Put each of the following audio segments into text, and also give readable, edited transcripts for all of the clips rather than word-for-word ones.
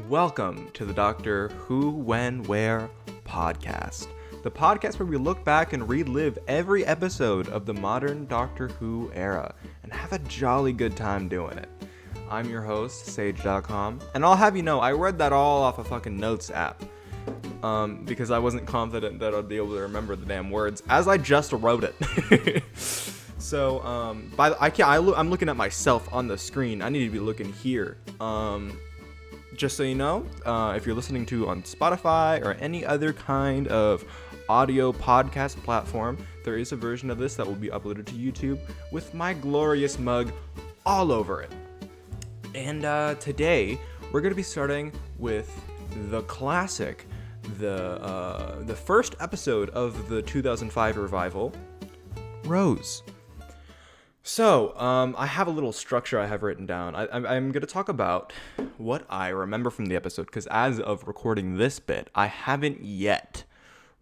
Welcome to the Doctor Who, When, Where podcast. The podcast where we look back and relive every episode of the modern Doctor Who era and have a jolly good time doing it. I'm your host, Sage.com, and I'll have you know, I read that all off a fucking notes app. Because I wasn't confident that I'd be able to remember the damn words as I just wrote it. So, I'm looking at myself on the screen. I need to be looking here. Just so you know, if you're listening to on Spotify or any other kind of audio podcast platform, there is a version of this that will be uploaded to YouTube with my glorious mug all over it. And today, we're going to be starting with the classic, the first episode of the 2005 revival, Rose. So, I have a little structure I have written down. I'm going to talk about what I remember from the episode, because as of recording this bit, I haven't yet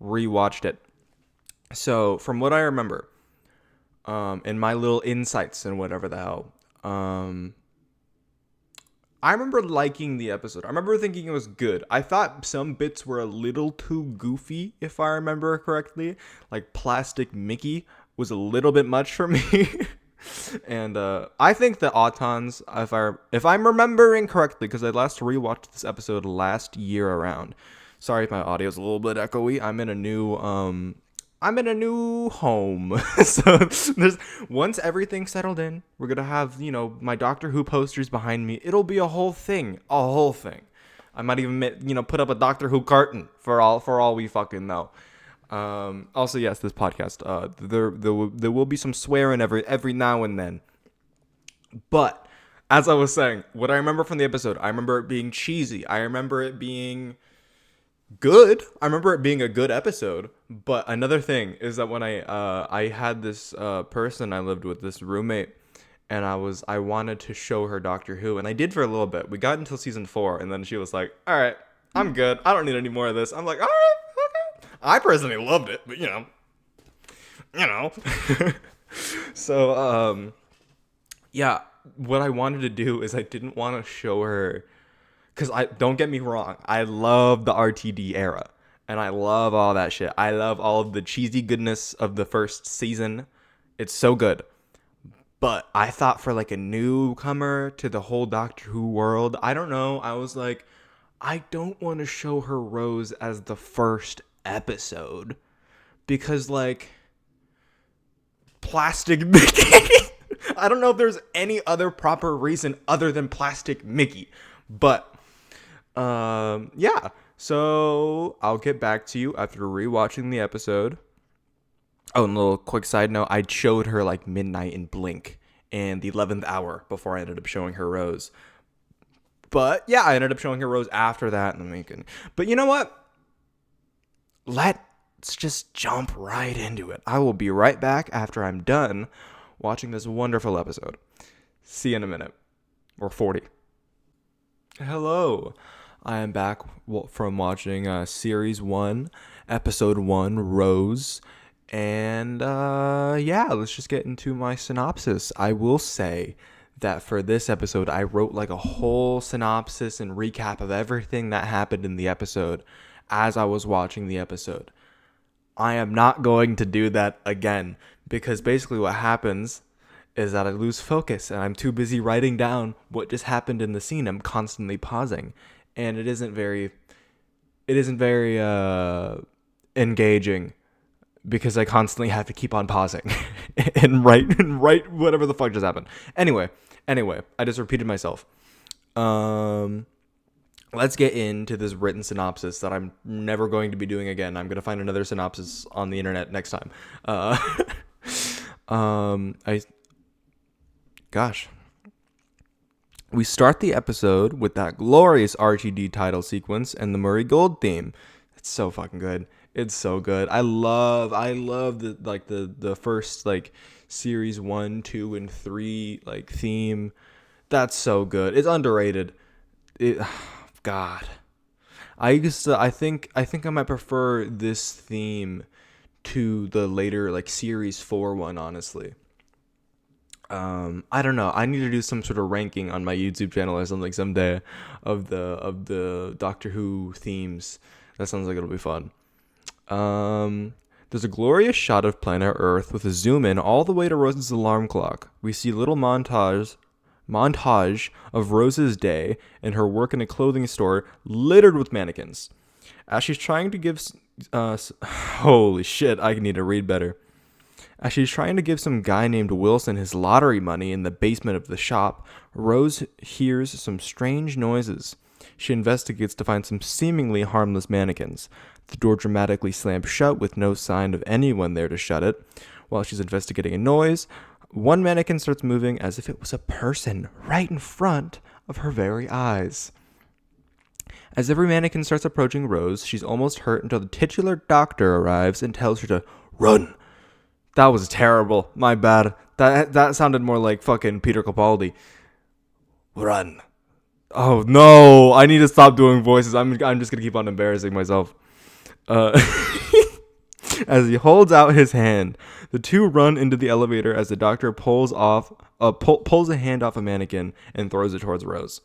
rewatched it. So, from what I remember, in my little insights and whatever the hell, I remember liking the episode. I remember thinking it was good. I thought some bits were a little too goofy, if I remember correctly. Like Plastic Mickey was a little bit much for me. And I think the Autons, if I'm remembering correctly, because I last rewatched this episode last year around. Sorry if my audio's a little bit echoey. I'm in a new home. So once everything's settled in, we're gonna have, my Doctor Who posters behind me. It'll be a whole thing. I might even put up a Doctor Who carton for all we fucking know. Also, yes, this podcast, there will be some swearing every now and then. But as I was saying, what I remember from the episode, I remember it being cheesy. I remember it being good. I remember it being a good episode. But another thing is that when I had this person I lived with, this roommate, and I wanted to show her Doctor Who, and I did for a little bit. We got until season 4, and then she was like, "All right, I'm good. I don't need any more of this." I'm like, "All right." I personally loved it, but So, yeah, what I wanted to do is I didn't want to show her, because don't get me wrong, I love the RTD era, and I love all that shit. I love all of the cheesy goodness of the first season. It's so good. But I thought for like a newcomer to the whole Doctor Who world, I don't know, I was like, I don't want to show her Rose as the first episode, because like Plastic Mickey. I don't know if there's any other proper reason other than Plastic Mickey, but yeah, so I'll get back to you after rewatching the episode. Oh, and a little quick side note, I showed her like Midnight in Blink and the 11th Hour before I ended up showing her Rose. But yeah, I ended up showing her Rose after that in the weekend. But you know what? Let's just jump right into it. I will be right back after I'm done watching this wonderful episode. See you in a minute. Or 40. Hello. I am back from watching Series 1, Episode 1, Rose. And yeah, let's just get into my synopsis. I will say that for this episode, I wrote like a whole synopsis and recap of everything that happened in the episode as I was watching the episode. I am not going to do that again, because basically what happens is that I lose focus and I'm too busy writing down what just happened in the scene. I'm constantly pausing, and it isn't very engaging, because I constantly have to keep on pausing and write whatever the fuck just happened. Anyway, I just repeated myself. Let's get into this written synopsis that I'm never going to be doing again. I'm going to find another synopsis on the internet next time. We start the episode with that glorious RTD title sequence and the Murray Gold theme. It's so fucking good. It's so good. I love the first like series 1, 2, and 3 like theme. That's so good. It's underrated. God, I think I might prefer this theme to the later like series 4 one, honestly. I don't know. I need to do some sort of ranking on my YouTube channel or something someday of the Doctor Who themes. That sounds like it'll be fun. There's a glorious shot of planet Earth with a zoom in all the way to Rose's alarm clock. We see a little montage of Rose's day and her work in a clothing store littered with mannequins. As she's trying to give holy shit, I need to read better. As she's trying to give some guy named Wilson his lottery money in the basement of the shop, Rose hears some strange noises. She investigates to find some seemingly harmless mannequins. The door dramatically slams shut with no sign of anyone there to shut it. While she's investigating a noise, one mannequin starts moving as if it was a person right in front of her very eyes. As every mannequin starts approaching Rose, she's almost hurt until the titular doctor arrives and tells her to run. That was terrible. My bad. That sounded more like fucking Peter Capaldi. Run. Oh no! I need to stop doing voices. I'm just gonna keep on embarrassing myself. Uh, as he holds out his hand, the two run into the elevator as the doctor pulls a hand off a mannequin and throws it towards Rose.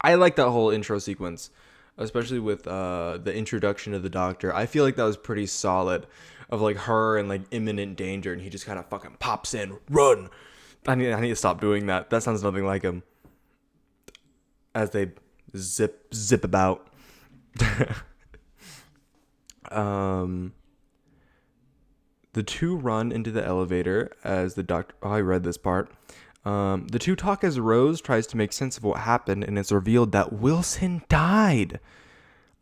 I like that whole intro sequence, especially with the introduction of the doctor. I feel like that was pretty solid, of like her in like imminent danger, and he just kind of fucking pops in, run. I need to stop doing that. That sounds nothing like him. As they zip about. The two run into the elevator as the doctor. Oh, I read this part. The two talk as Rose tries to make sense of what happened, and it's revealed that Wilson died.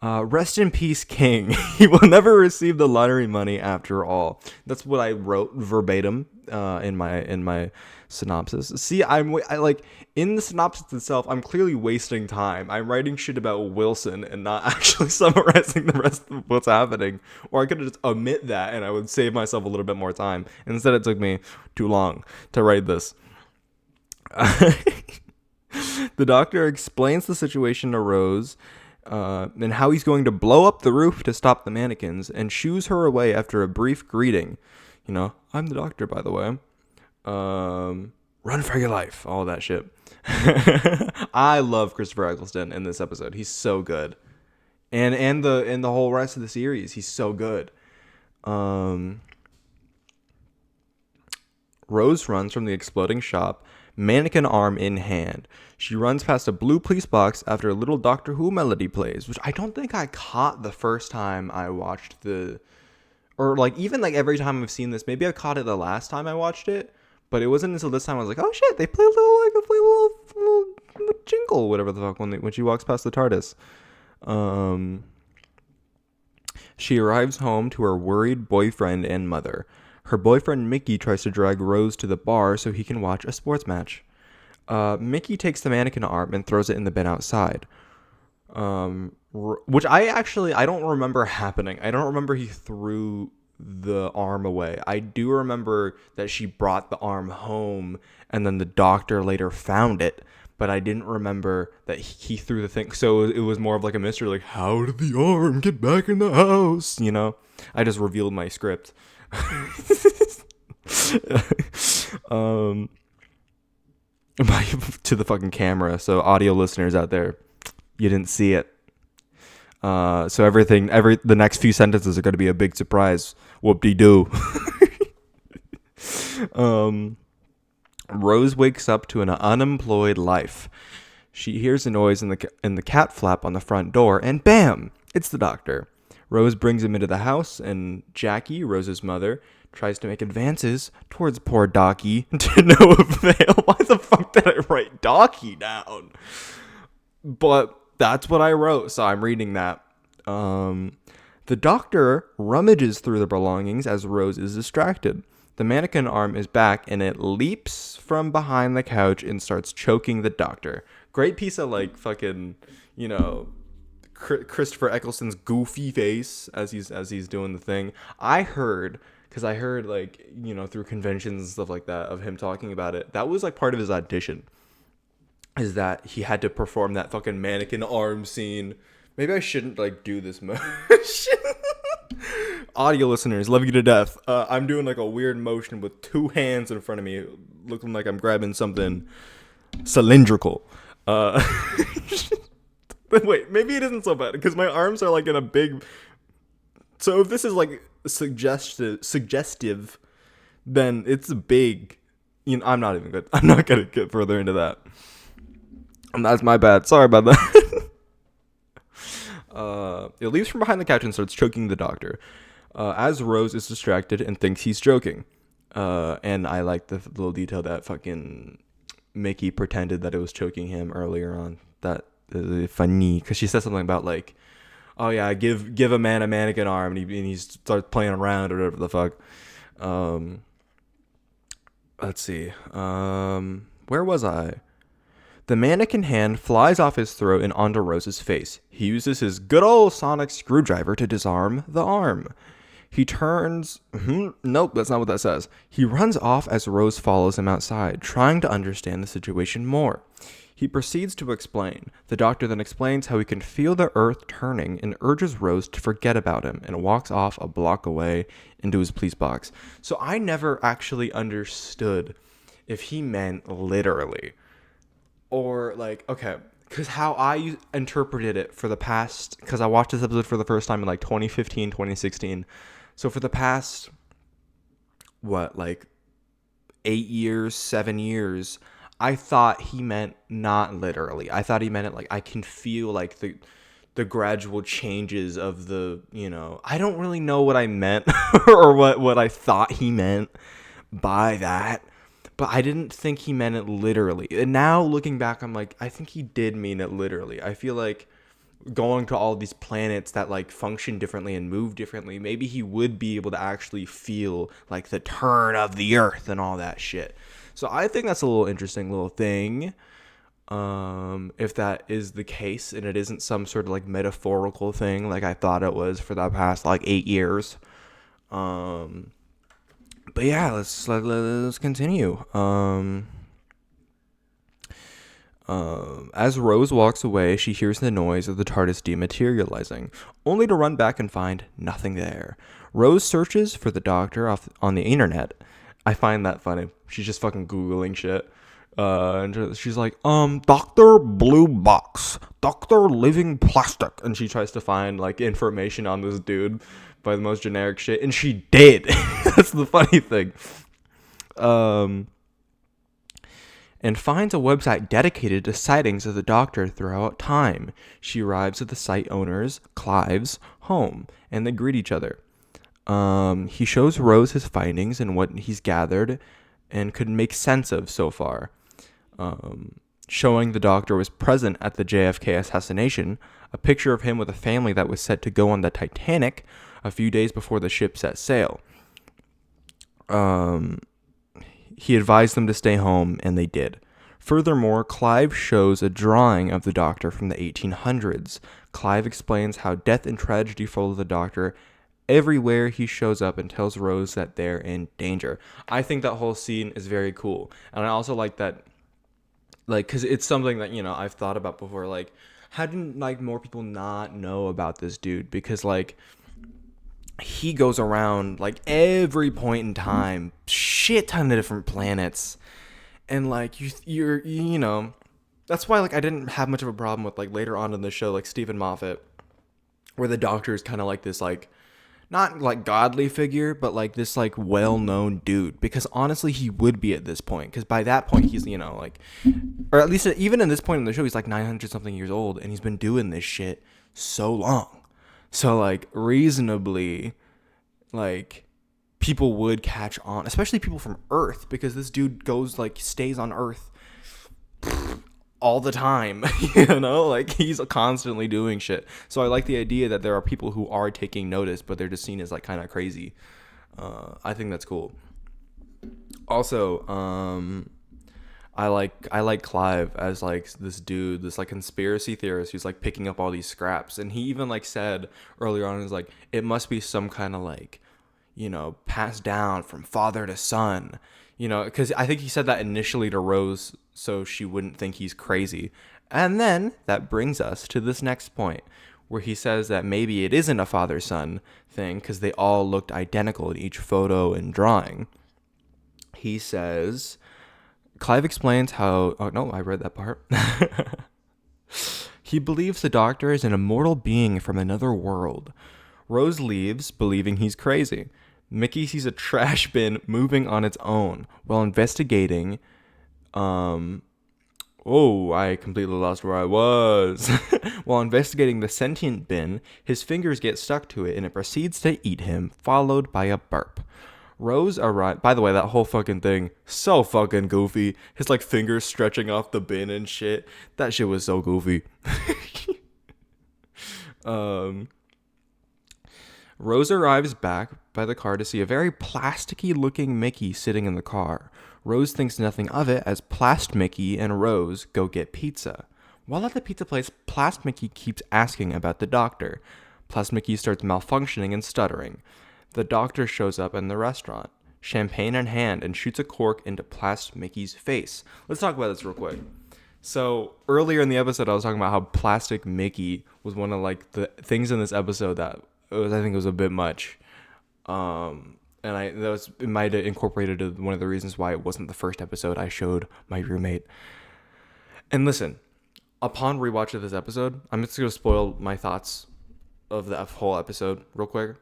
Rest in peace, King. He will never receive the lottery money after all. That's what I wrote verbatim in my synopsis. See, I like in the synopsis itself, I'm clearly wasting time. I'm writing shit about Wilson and not actually summarizing the rest of what's happening. Or I could just omit that and I would save myself a little bit more time. Instead, it took me too long to write this. The doctor explains the situation to Rose and how he's going to blow up the roof to stop the mannequins and shoos her away after a brief greeting. You know, I'm the doctor, by the way. Run for your life, all that shit. I love Christopher Eccleston in this episode. He's so good, and the whole rest of the series, he's so good. Rose runs from the exploding shop, mannequin arm in hand. She runs past a blue police box after a little Doctor Who melody plays, which I don't think I caught the first time I watched or like even like every time I've seen this. Maybe I caught it the last time I watched it, but it wasn't until this time I was like, oh shit, they play a little jingle, whatever the fuck, when she walks past the TARDIS. She arrives home to her worried boyfriend and mother. Her boyfriend Mickey tries to drag Rose to the bar so he can watch a sports match. Mickey takes the mannequin arm and throws it in the bin outside. Which I don't remember happening. I don't remember he threw the arm away. I do remember that she brought the arm home and then the doctor later found it, but I didn't remember that he threw the thing. So it was more of like a mystery, like, how did the arm get back in the house? You know, I just revealed my script. To the fucking camera. So audio listeners out there, you didn't see it. So the next few sentences are going to be a big surprise. Whoop-de-doo. Rose wakes up to an unemployed life. She hears a noise in the cat flap on the front door, and bam, it's the doctor. Rose brings him into the house, and Jackie, Rose's mother, tries to make advances towards poor Docky to no avail. Why the fuck did I write Docky down? But that's what I wrote, so I'm reading that. The doctor rummages through the belongings as Rose is distracted. The mannequin arm is back, and it leaps from behind the couch and starts choking the doctor. Great piece of, like, fucking, you know, Christopher Eccleston's goofy face as he's doing the thing. I heard, like, you know, through conventions and stuff like that of him talking about it, that was like part of his audition, is that he had to perform that fucking mannequin arm scene. Maybe I shouldn't like do this much. Audio listeners, love you to death. I'm doing like a weird motion with two hands in front of me, looking like I'm grabbing something cylindrical. Wait, maybe it isn't so bad because my arms are like in a big. So if this is like suggestive, then it's big. I'm not even good. I'm not gonna get further into that. And that's my bad. Sorry about that. It leaps from behind the couch and starts choking the doctor. As Rose is distracted and thinks he's joking. And I like the little detail that fucking Mickey pretended that it was choking him earlier on. That is funny because she said something about like, oh yeah, give a man a mannequin arm, and he starts playing around or whatever the fuck. Let's see. Where was I? The mannequin hand flies off his throat and onto Rose's face. He uses his good old sonic screwdriver to disarm the arm. He turns... Nope, that's not what that says. He runs off as Rose follows him outside, trying to understand the situation more. He proceeds to explain. The doctor then explains how he can feel the earth turning and urges Rose to forget about him and walks off a block away into his police box. So I never actually understood if he meant literally. Or like, okay, because how I interpreted it for the past... Because I watched this episode for the first time in like 2015, 2016. So for the past, 8 years, 7 years... I thought he meant not literally. I thought he meant it like I can feel like the gradual changes of the, I don't really know what I meant or what I thought he meant by that. But I didn't think he meant it literally. And now looking back, I'm like, I think he did mean it literally. I feel like going to all these planets that like function differently and move differently, maybe he would be able to actually feel like the turn of the earth and all that shit. So I think that's a little interesting little thing, if that is the case and it isn't some sort of like metaphorical thing like I thought it was for the past like 8 years. But yeah, let's continue. As Rose walks away, she hears the noise of the TARDIS dematerializing, only to run back and find nothing there. Rose searches for the doctor on the internet. I find that funny. She's just fucking Googling shit. And she's like, Dr. Blue Box, Dr. Living Plastic. And she tries to find, like, information on this dude by the most generic shit. And she did. That's the funny thing. And finds a website dedicated to sightings of the doctor throughout time. She arrives at the site owner's, Clive's, home, and they greet each other. He shows Rose his findings and what he's gathered and could make sense of so far. Showing the doctor was present at the JFK assassination, a picture of him with a family that was set to go on the Titanic a few days before the ship set sail. He advised them to stay home, and they did. Furthermore, Clive shows a drawing of the doctor from the 1800s. Clive explains how death and tragedy follow the doctor everywhere he shows up and tells Rose that they're in danger. I think that whole scene is very cool. And I also like that, like, because it's something that, I've thought about before. Like, how didn't, like, more people not know about this dude? Because, like, he goes around, like, every point in time, shit ton of different planets. And, like, you're that's why, like, I didn't have much of a problem with, like, later on in the show, like, Stephen Moffat, where the doctor is kind of like this, like, not like godly figure, but like this like well-known dude, because honestly he would be at this point, because by that point he's like, or at least even in this point in the show he's like 900 something years old, and he's been doing this shit so long. So like reasonably, like people would catch on, especially people from Earth, because this dude stays on Earth all the time, like he's constantly doing shit. So I like the idea that there are people who are taking notice, but they're just seen as like kind of crazy. I think that's cool. Also, I like Clive as like this dude, this like conspiracy theorist who's like picking up all these scraps, and he even like said earlier on, is like it must be some kind of like, passed down from father to son. Because I think he said that initially to Rose so she wouldn't think he's crazy. And then that brings us to this next point, where he says that maybe it isn't a father-son thing because they all looked identical in each photo and drawing. He says, Clive explains how. Oh no, I read that part. He believes the Doctor is an immortal being from another world. Rose leaves, believing he's crazy. Mickey sees a trash bin moving on its own while investigating. Oh, I completely lost where I was. While investigating the sentient bin, his fingers get stuck to it and it proceeds to eat him, followed by a burp. Rose arrived. By the way, that whole fucking thing, so fucking goofy. His like fingers stretching off the bin and shit. That shit was so goofy. Rose arrives back by the car to see a very plasticky looking Mickey sitting in the car. Rose thinks nothing of it as Plast Mickey and Rose go get pizza. While at the pizza place, Plast Mickey keeps asking about the Doctor. Plast Mickey starts malfunctioning and stuttering. The Doctor shows up in the restaurant, champagne in hand, and shoots a cork into Plast Mickey's face. Let's talk about this real quick. So earlier in the episode, I was talking about how Plastic Mickey was one of like the things in this episode that I think it was a bit much. It might have incorporated one of the reasons why it wasn't the first episode I showed my roommate. And listen, upon rewatch of this episode, I'm just gonna spoil my thoughts of the whole episode real quick.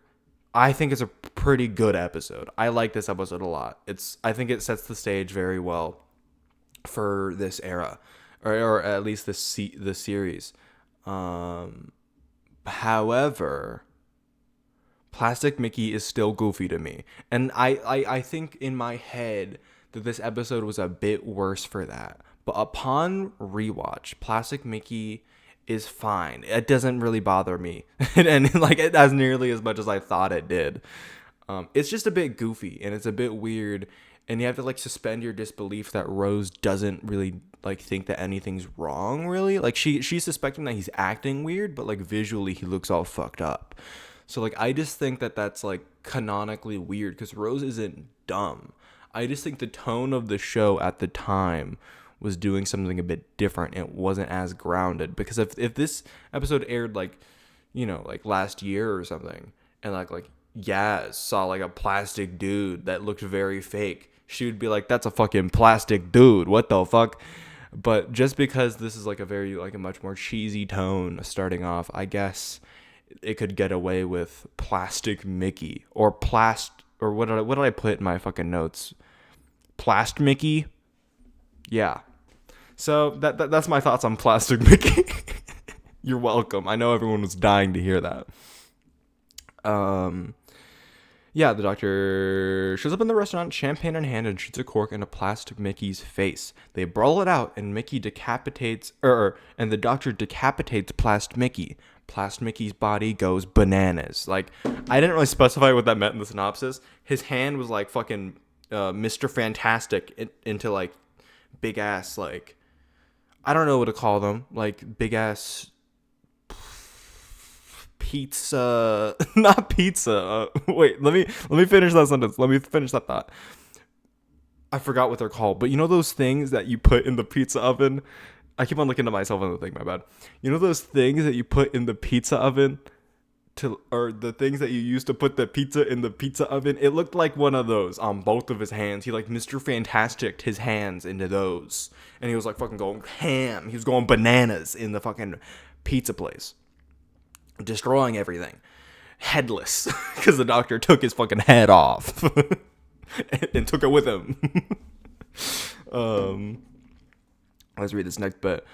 I think it's a pretty good episode. I like this episode a lot. I think it sets the stage very well for this era, or at least this series. However, Plastic Mickey is still goofy to me. And I think in my head that this episode was a bit worse for that. But upon rewatch, Plastic Mickey is fine. It doesn't really bother me. and like it as nearly as much as I thought it did. It's just a bit goofy and it's a bit weird. And you have to like suspend your disbelief that Rose doesn't really like think that anything's wrong really. Like she's suspecting that he's acting weird, but like visually he looks all fucked up. So, like, I just think that that's, like, canonically weird because Rose isn't dumb. I just think the tone of the show at the time was doing something a bit different. It wasn't as grounded. Because if this episode aired, like, you know, like, last year or something, and, like Yaz saw, like, a plastic dude that looked very fake, she would be like, that's a fucking plastic dude. What the fuck? But just because this is, like, a much more cheesy tone starting off, I guess it could get away with Plastic Mickey or what did I put in my fucking notes? Plast Mickey? Yeah. So that's my thoughts on Plastic Mickey. You're welcome. I know everyone was dying to hear that. Yeah, the Doctor shows up in the restaurant, champagne in hand, and shoots a cork into Plastic Mickey's face. They brawl it out, and Mickey decapitates, and the Doctor decapitates Plast Mickey. Plast Mickey's body goes bananas. Like, I didn't really specify what that meant in the synopsis. His hand was like fucking Mr. Fantastic into like big ass, like, I don't know what to call them, like big ass pizza, not pizza. Wait, let me finish that sentence. Let me finish that thought. I forgot what they're called, but you know those things that you put in the pizza oven? I keep on looking at myself on the thing, my bad. You know those things that you put in the pizza oven or the things that you use to put the pizza in the pizza oven? It looked like one of those on both of his hands. He like Mr. Fantastic his hands into those. And he was like fucking going ham. He was going bananas in the fucking pizza place. Destroying everything. Headless. Because the Doctor took his fucking head off. and took it with him. Let's read this next bit.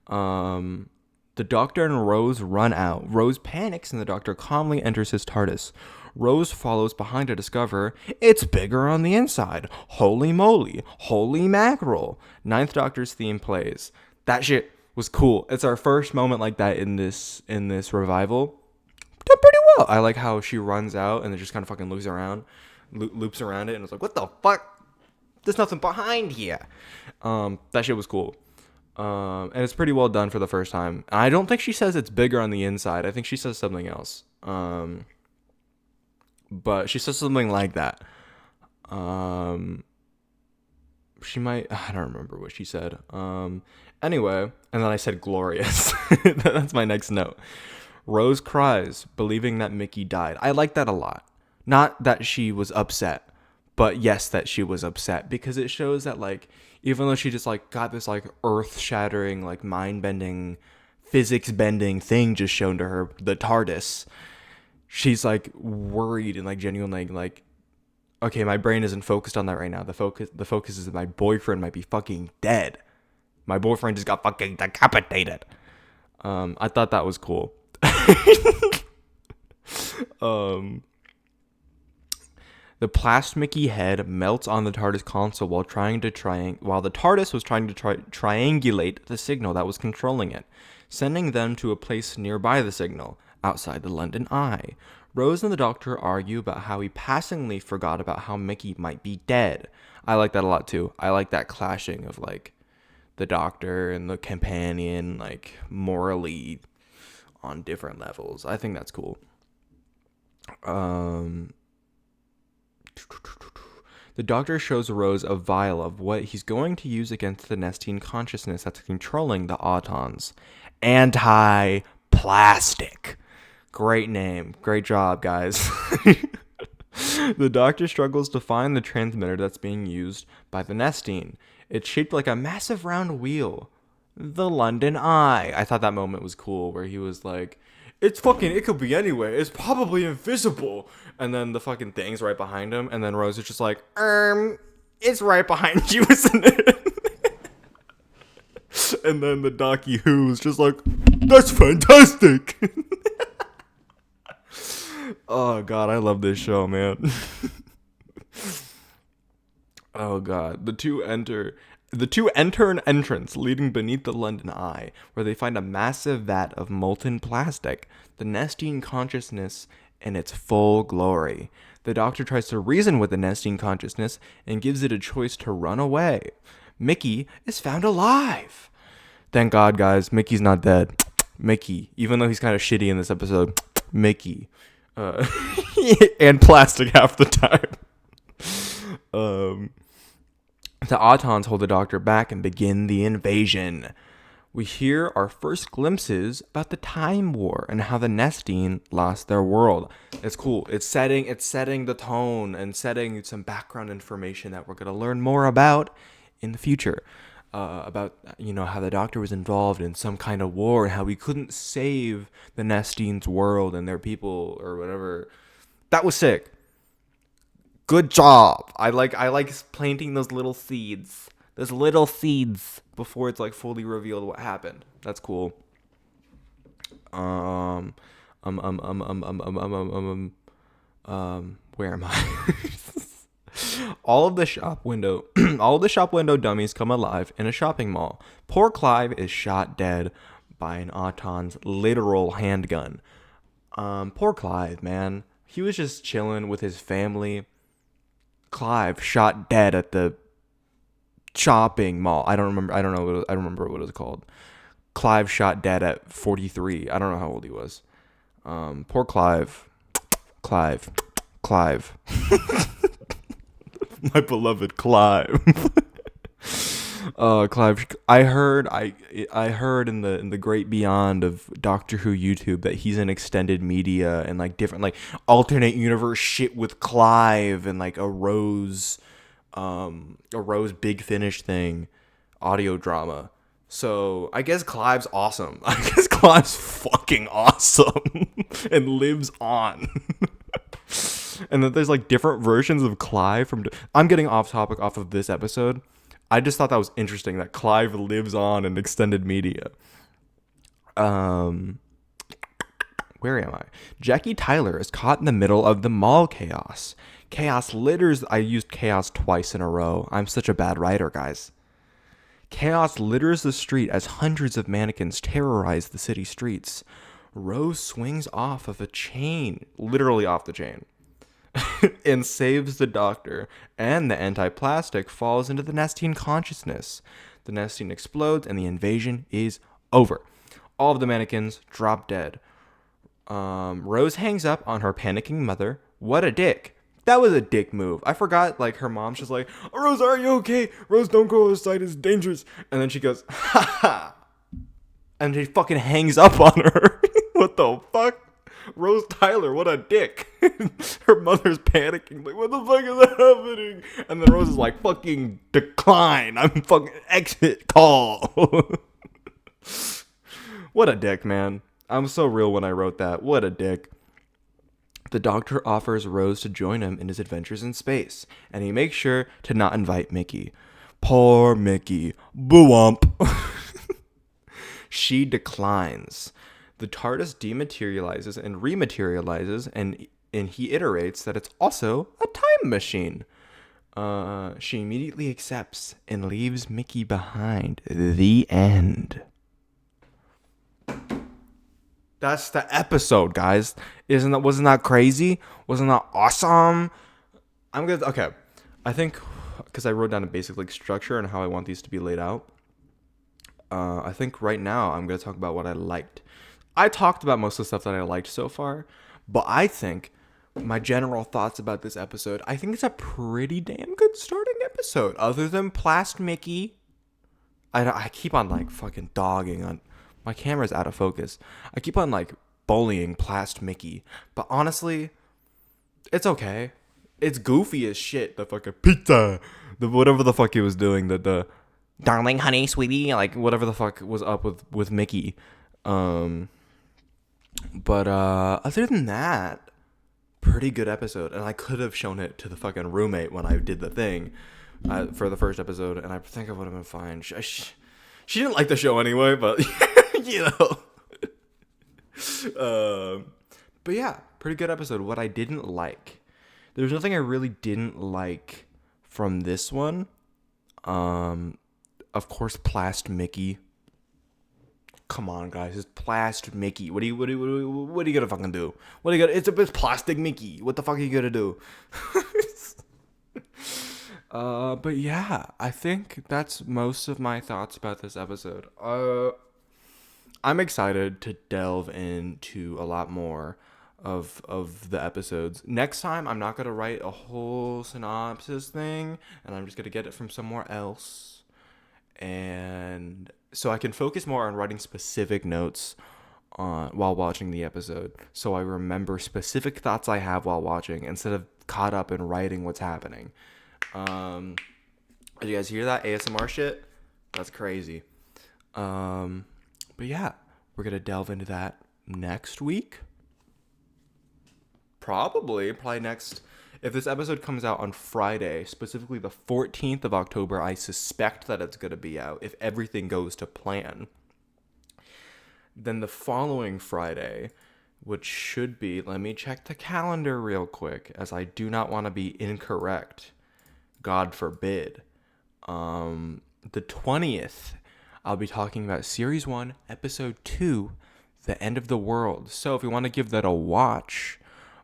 The Doctor and Rose run out. Rose panics and the Doctor calmly enters his TARDIS. Rose follows behind to discover it's bigger on the inside. Holy moly. Holy mackerel. Ninth Doctor's theme plays. That shit was cool. It's our first moment like that in this revival. Did pretty well. I like how she runs out and then just kind of fucking loops around it and it's like, what the fuck? There's nothing behind here. That shit was cool. And it's pretty well done for the first time. I don't think she says it's bigger on the inside. I think she says something else. But she says something like that. She might, I don't remember what she said. Anyway, and then I said glorious. That's my next note. Rose cries, believing that Mickey died. I like that a lot. Not that she was upset, but yes, that she was upset, because it shows that, like, even though she just like got this like earth-shattering, like mind-bending, physics-bending thing just shown to her, the TARDIS, she's like worried and like genuinely like, okay, my brain isn't focused on that right now. The focus is that my boyfriend might be fucking dead. My boyfriend just got fucking decapitated. I thought that was cool. The plasmicky head melts on the TARDIS console while the TARDIS was trying to triangulate the signal that was controlling it, sending them to a place nearby the signal, outside the London Eye. Rose and the Doctor argue about how he passingly forgot about how Mickey might be dead. I like that a lot too. I like that clashing of like the Doctor and the companion, like morally on different levels. I think that's cool. The Doctor shows Rose a vial of what he's going to use against the Nestine consciousness that's controlling the Autons. Anti-plastic. Great name. Great job, guys. The Doctor struggles to find the transmitter that's being used by the Nestine. It's shaped like a massive round wheel. The London Eye. I thought that moment was cool where he was like, it could be anywhere. It's probably invisible. And then the fucking thing's right behind him. And then Rose is just like, it's right behind you, isn't it? And then the Docky Who's just like, that's fantastic. Oh, God, I love this show, man. Oh, God. The two enter an entrance leading beneath the London Eye, where they find a massive vat of molten plastic, the Nestine consciousness in its full glory. The Doctor tries to reason with the Nestine consciousness and gives it a choice to run away. Mickey is found alive. Thank God, guys. Mickey's not dead. Mickey, even though he's kind of shitty in this episode, Mickey. And plastic half the time. The Autons hold the Doctor back and begin the invasion. We hear our first glimpses about the Time War and how the Nestine lost their world. It's cool. It's setting the tone and setting some background information that we're going to learn more about in the future. About, how the Doctor was involved in some kind of war and how we couldn't save the Nestine's world and their people or whatever. That was sick. Good job. I like planting those little seeds. Before it's like fully revealed what happened. That's cool. Where am I? All of the shop window dummies come alive in a shopping mall. Poor Clive is shot dead by an Auton's literal handgun. Poor Clive, man. He was just chilling with his family. Clive shot dead at the shopping mall. I don't remember what it was called. Clive shot dead at 43. I don't know how old he was. Poor Clive. Clive. My beloved Clive. Clive. I heard in the great beyond of Doctor Who YouTube that he's in extended media and like different like alternate universe shit with Clive and like a Rose Big Finish thing, audio drama. So I guess Clive's awesome. I guess Clive's fucking awesome and lives on. And that there's like different versions of Clive I'm getting off topic off of this episode. I just thought that was interesting that Clive lives on in extended media. Where am I? Jackie Tyler is caught in the middle of the mall chaos. Chaos litters. I used chaos twice in a row. I'm such a bad writer, guys. Chaos litters the street as hundreds of mannequins terrorize the city streets. Rose swings off of a chain, literally off the chain, and saves the Doctor, and the anti-plastic falls into the Nestine consciousness. The Nestine explodes, and the invasion is over. All of the mannequins drop dead. Rose hangs up on her panicking mother. What a dick. That was a dick move. I forgot, like, her mom's just like, oh, Rose, are you okay? Rose, don't go outside, it's dangerous. And then she goes, ha ha. And she fucking hangs up on her. What the fuck? Rose Tyler, what a dick. Her mother's panicking, like, what the fuck is happening? And then Rose is like, fucking decline. I'm fucking exit call. What a dick, man. I'm so real when I wrote that. What a dick. The Doctor offers Rose to join him in his adventures in space, and he makes sure to not invite Mickey. Poor Mickey. Boo-wump. She declines. The TARDIS dematerializes and rematerializes, and he iterates that it's also a time machine. She immediately accepts and leaves Mickey behind. The end. That's the episode, guys. Wasn't that crazy? Wasn't that awesome? Okay. I think, because I wrote down a basic like structure and how I want these to be laid out. I think right now I'm gonna talk about what I liked. I talked about most of the stuff that I liked so far, but I think my general thoughts about this episode, I think it's a pretty damn good starting episode. Other than Plast Mickey, I keep on like fucking dogging on. My camera's out of focus. I keep on like bullying Plast Mickey, but honestly, it's okay. It's goofy as shit. The fucking pizza, the whatever the fuck he was doing, the darling, honey, sweetie, like whatever the fuck was up with Mickey. But other than that, pretty good episode. And I could have shown it to the fucking roommate when I did the thing for the first episode, and I think I would have been fine. She didn't like the show anyway, but you know. But yeah, pretty good episode. What I didn't like, there's nothing I really didn't like from this one. Of course, Plast Mickey. Come on, guys, it's Plast Mickey. What are you gonna fucking do? It's plastic Mickey. What the fuck are you gonna do? But yeah, I think that's most of my thoughts about this episode. I'm excited to delve into a lot more of the episodes. Next time, I'm not gonna write a whole synopsis thing, and I'm just gonna get it from somewhere else, and so I can focus more on writing specific notes while watching the episode, so I remember specific thoughts I have while watching instead of caught up in writing what's happening. Did you guys hear that ASMR shit? That's crazy. But yeah, we're gonna delve into that next week. Probably next. If this episode comes out on Friday, specifically the 14th of October, I suspect that it's gonna be out if everything goes to plan. Then the following Friday, which should be, let me check the calendar real quick, as I do not want to be incorrect. God forbid. The 20th, I'll be talking about Series 1, Episode 2, The End of the World. So if you want to give that a watch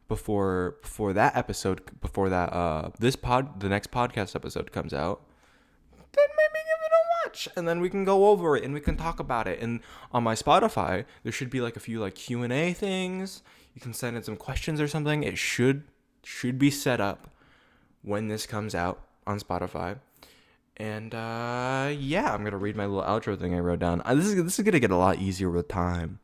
before that episode, the next podcast episode comes out, then maybe give it a watch, and then we can go over it and we can talk about it. And on my Spotify, there should be like a few like Q&A things. You can send in some questions or something. It should be set up when this comes out on Spotify. And yeah, I'm gonna read my little outro thing I wrote down. This is gonna get a lot easier with time.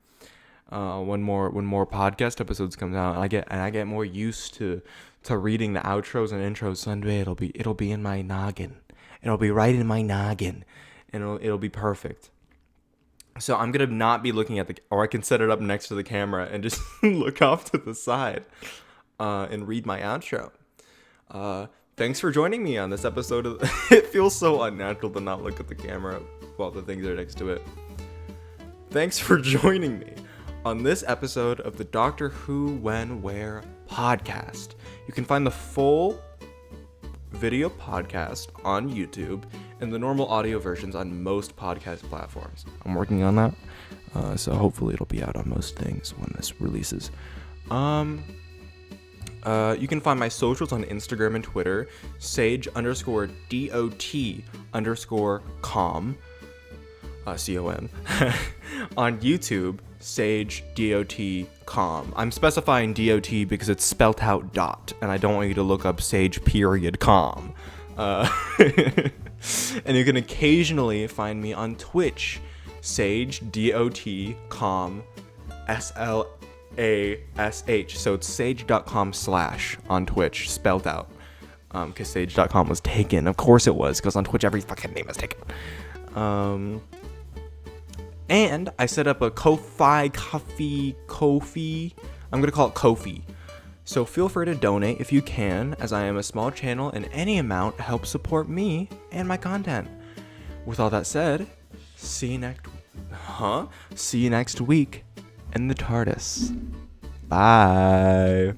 When more podcast episodes come out, and I get more used to reading the outros and intros. Someday it'll be in my noggin. It'll be right in my noggin, and it'll be perfect. So I'm gonna not be looking at or I can set it up next to the camera and just look off to the side, and read my outro. Thanks for joining me on this episode of it feels so unnatural to not look at the camera while the things are next to it. Thanks for joining me on this episode of the Doctor Who When Where podcast. You can find the full video podcast on YouTube and the normal audio versions on most podcast platforms. I'm working on that, so hopefully it'll be out on most things when this releases. You can find my socials on Instagram and Twitter, sage_dot_com, C-O-M. On YouTube, sage_dot_com. I'm specifying DOT because it's spelt out dot, and I don't want you to look up sage_com. And you can occasionally find me on Twitch, sage_dot_com, So it's sage.com/ on Twitch, spelled out. Because sage.com was taken. Of course it was, because on Twitch every fucking name is taken. And I set up a Ko-fi. I'm going to call it Ko-fi. So feel free to donate if you can, as I am a small channel and any amount helps support me and my content. With all that said, see you next week in the TARDIS. Bye.